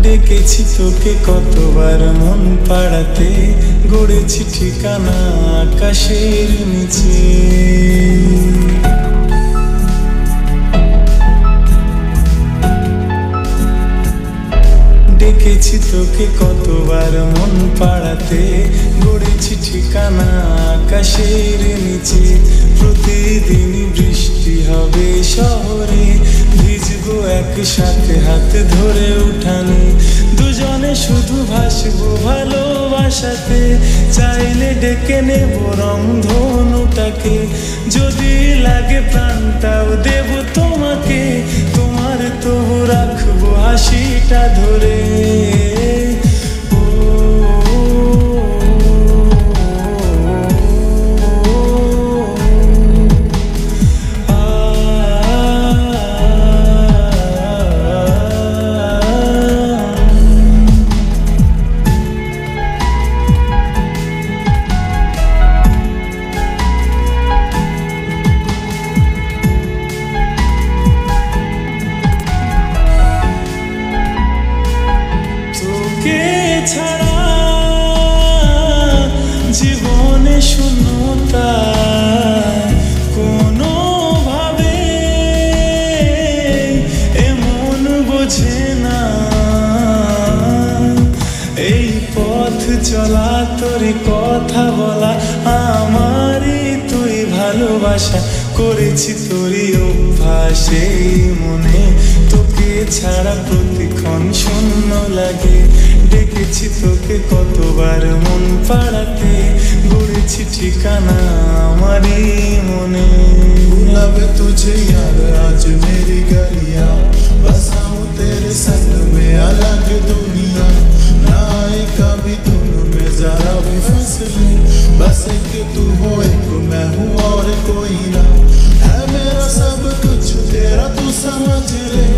ডেকেছি তোকে কতবার মন পাড়াতে, গড়েছি ঠিকানা আকাশের নিচে। ডেকেছি তোকে কতবার মন পাড়াতে, গড়েছি ঠিকানা আকাশের নিচে। প্রতিদিনই বৃষ্টি হবে শহরে, ভিজবো একসাথে হাত ধরে উঠানে। দুজনে শুধু ভাসবো ভালোবাসাতে, চাইলে ডেকে নেব রংধনুটাকে। যদি লাগে প্রাণটাও দেব তোমাকে, তোমার তবু রাখবো হাসিটা ধরে। ছাড়া জীবনে শূন্যতা, কোনো ভাবে এমন বোঝে না। এই পথ চলা তোরই কথা বলা, আমারই তুই ভালোবাসা করেছি তোরই অভ্যাসে মনে। তোকে ছাড়া প্রতিক্ষণ শূন্য লাগে, ডেকেছি তোকে কতবার মন পাড়াতে, গড়েছি ঠিকানা আমারই মনে। गुलाब तुझे यार आज मेरी गलियां, बसाऊं तेरे संग में अलग दुनिया। ना आए कभी तुम में जरा भी फैसले, बस एक तू हो एक मैं हूँ और कोई ना। है मेरा सब कुछ तेरा तू समझ ले।